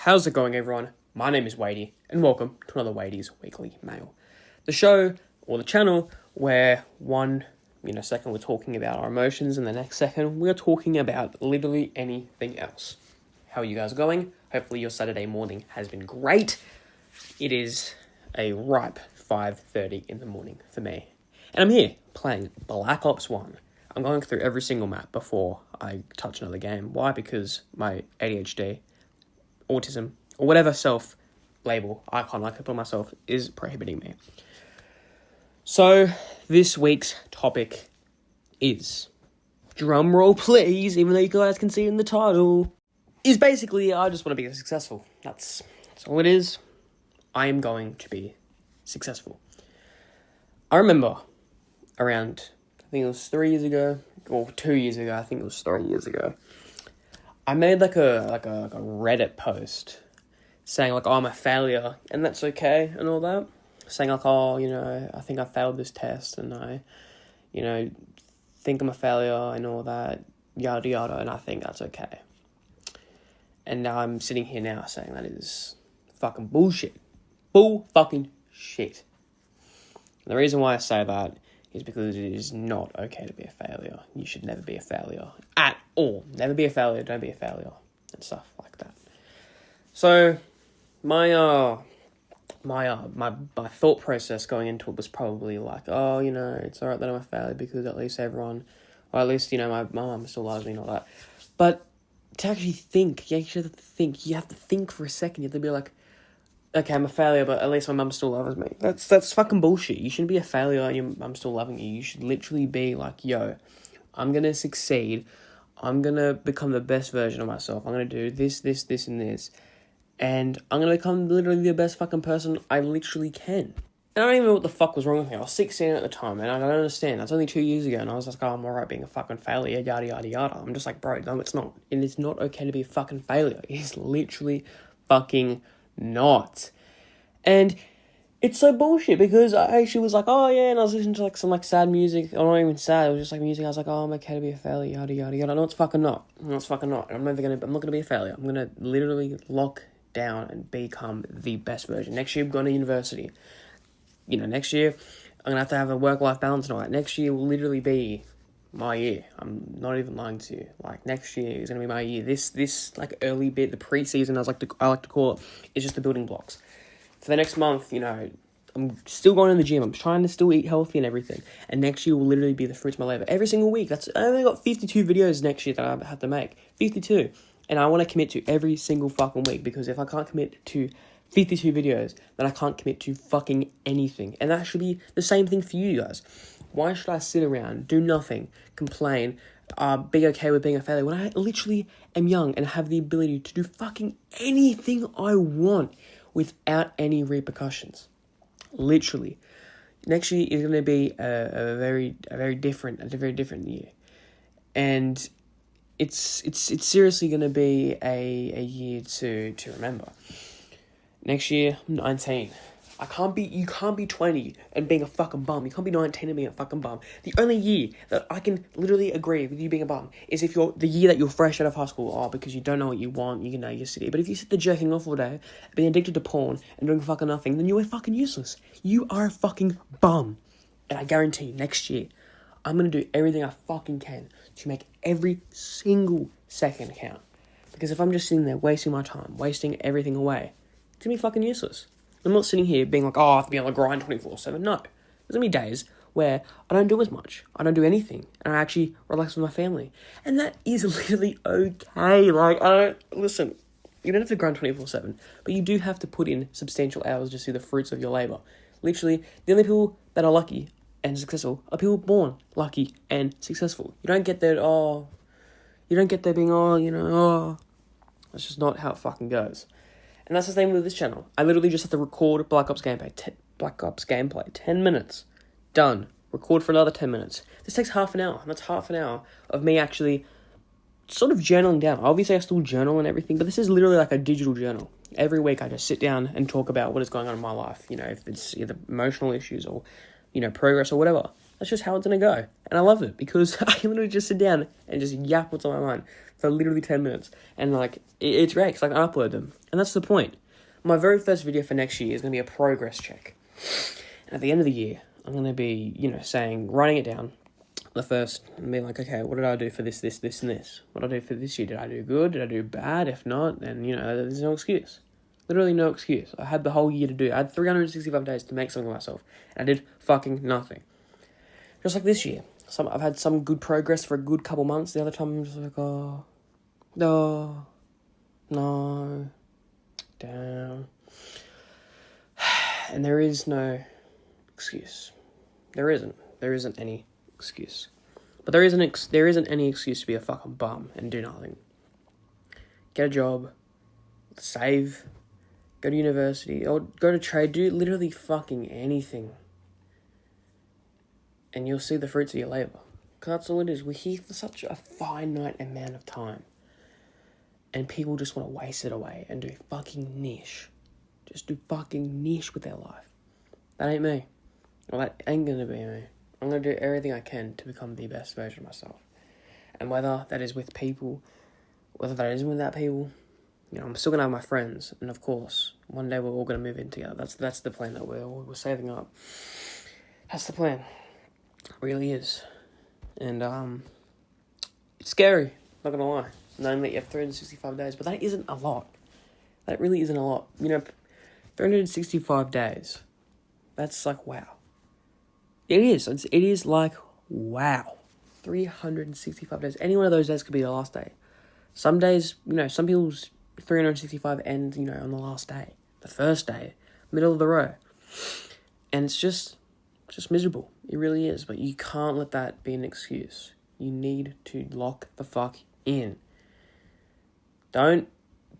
How's it going, everyone? My name is Wadey, and welcome to another Wadey's Weekly Mail. The show, or the channel, where one second we're talking about our emotions, and the next second we're talking about literally anything else. How are you guys going? Hopefully your Saturday morning has been great. It is a ripe 5:30 in the morning for me. And I'm here playing Black Ops 1. I'm going through every single map before I touch another game. Why? Because my ADHD, autism, or whatever self-label icon I could put on myself is prohibiting me. So, this week's topic is, drum roll please, even though you guys can see it in the title, is basically, I just want to be successful. That's all it is. I am going to be successful. I remember around, I think it was 3 years ago, or 2 years ago, I think it was 3 years ago, I made like a Reddit post saying like, oh, I'm a failure, and that's okay, and all that. Saying like, oh, I think I failed this test, and I, think I'm a failure, and all that, yada yada, and I think that's okay. And now I'm sitting here now saying that is fucking bullshit. Bull fucking shit. And the reason why I say that is because it is not okay to be a failure. You should never be a failure at all. Never be a failure, don't be a failure, and stuff like that. So, my thought process going into it was probably like, oh, it's alright that I'm a failure because at least everyone, or at least, my mum still loves me and all that. But to actually think, you have to think for a second. You have to be like, okay, I'm a failure, but at least my mum still loves me. That's fucking bullshit. You shouldn't be a failure and your mum still loving you. You should literally be like, yo, I'm going to succeed. I'm going to become the best version of myself. I'm going to do this, and this. And I'm going to become literally the best fucking person I literally can. And I don't even know what the fuck was wrong with me. I was 16 at the time, and I don't understand. That's only 2 years ago, and I was like, oh, I'm alright being a fucking failure, yada, yada, yada. I'm just like, bro, no, it's not. And it's not okay to be a fucking failure. It's literally fucking not. And it's so bullshit because I actually was like, oh yeah, and I was listening to like some like sad music, or not even sad, it was just like music. I was like, oh, I'm okay to be a failure, yada yada yada. No, it's fucking not. No, it's fucking not. I'm not gonna be a failure. I'm gonna literally lock down and become the best version. Next year I'm going to university. Next year I'm gonna have to have a work-life balance and all that. Next year will literally be my year. I'm not even lying to you. Like, next year is gonna be my year. This like early bit, the pre-season, I like to call it, is just the building blocks. For the next month, I'm still going to the gym. I'm trying to still eat healthy and everything. And next year will literally be the fruits of my labor. Every single week. I only got 52 videos next year that I have to make. 52. And I want to commit to every single fucking week. Because if I can't commit to 52 videos, then I can't commit to fucking anything. And that should be the same thing for you guys. Why should I sit around, do nothing, complain, be okay with being a failure, when I literally am young and have the ability to do fucking anything I want without any repercussions? Literally. Next year is going to be a very different year. And it's seriously going to be a year to remember. Next year, I'm 19. You can't be 20 and being a fucking bum. You can't be 19 and being a fucking bum. The only year that I can literally agree with you being a bum is if you're the year that you're fresh out of high school, because you don't know what you want, you're city. But if you sit there jerking off all day, being addicted to porn and doing fucking nothing, then you're fucking useless. You are a fucking bum. And I guarantee you, next year, I'm going to do everything I fucking can to make every single second count. Because if I'm just sitting there wasting my time, wasting everything away, it's going to be fucking useless. I'm not sitting here being like, oh, I have to be on the grind 24/7. No. There's going to be days where I don't do as much. I don't do anything. And I actually relax with my family. And that is literally okay. Listen, you don't have to grind 24/7. But you do have to put in substantial hours to see the fruits of your labor. Literally, the only people that are lucky and successful are people born lucky and successful. You don't get there, being, That's just not how it fucking goes. And that's the same with this channel. I literally just have to record Black Ops gameplay. 10 minutes. Done. Record for another 10 minutes. This takes half an hour. And that's half an hour of me actually sort of journaling down. Obviously, I still journal and everything, but this is literally like a digital journal. Every week, I just sit down and talk about what is going on in my life. If it's either emotional issues or, progress or whatever. That's just how it's going to go. And I love it because I can literally just sit down and just yap what's on my mind. for literally 10 minutes. And, like, it's great, 'cause I can upload them. And that's the point. My very first video for next year is going to be a progress check. And at the end of the year, I'm going to be, writing it down. The first, and be like, okay, what did I do for this, and this? What did I do for this year? Did I do good? Did I do bad? If not, then, there's no excuse. Literally no excuse. I had the whole year to do it. I had 365 days to make something of myself. And I did fucking nothing. Just like this year. I've had some good progress for a good couple months. The other time I'm just like, oh, no, down. And there is no excuse. There isn't any excuse. But there isn't any excuse to be a fucking bum and do nothing. Get a job, save, go to university, or go to trade, do literally fucking anything. And you'll see the fruits of your labour. Because that's all it is. We're here for such a finite amount of time. And people just want to waste it away and do fucking niche. Just do fucking niche with their life. That ain't me. Well, that ain't going to be me. I'm going to do everything I can to become the best version of myself. And whether that is with people, whether that isn't without people, I'm still going to have my friends. And of course, one day we're all going to move in together. That's the plan that we're saving up. That's the plan. It really is. And it's scary, not going to lie. Knowing that you have 365 days. But that isn't a lot. That really isn't a lot. 365 days. That's like, wow. It is. It is like, wow. 365 days. Any one of those days could be the last day. Some days, some people's 365 end, on the last day. The first day. Middle of the row. And it's just miserable. It really is. But you can't let that be an excuse. You need to lock the fuck in. Don't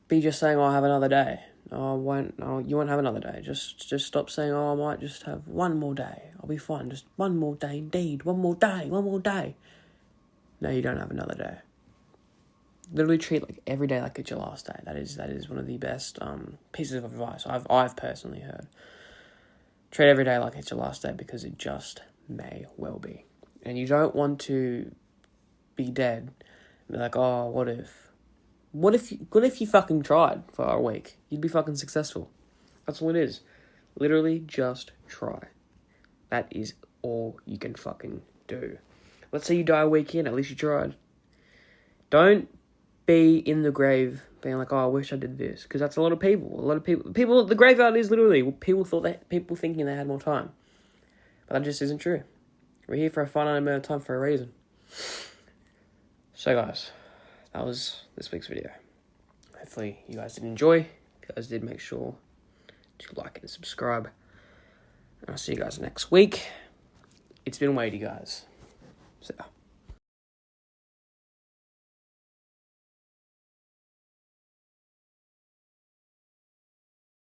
be just saying, I'll have another day. Oh, you won't have another day. Just stop saying, I might just have one more day. I'll be fine. Just one more day indeed. One more day. No, you don't have another day. Literally treat like every day like it's your last day. That is one of the best pieces of advice I've personally heard. Treat every day like it's your last day because it just may well be. And you don't want to be dead and be like, oh, what if you fucking tried for a week? You'd be fucking successful. That's all it is. Literally just try. That is all you can fucking do. Let's say you die a week in, at least you tried. Don't be in the grave being like, oh, I wish I did this. Because that's a lot of people. People, the graveyard is literally people thinking they had more time. But that just isn't true. We're here for a finite amount of time for a reason. So guys, that was this week's video. Hopefully you guys did enjoy. If you guys did, make sure to like and subscribe. And I'll see you guys next week. It's been weighty, guys. So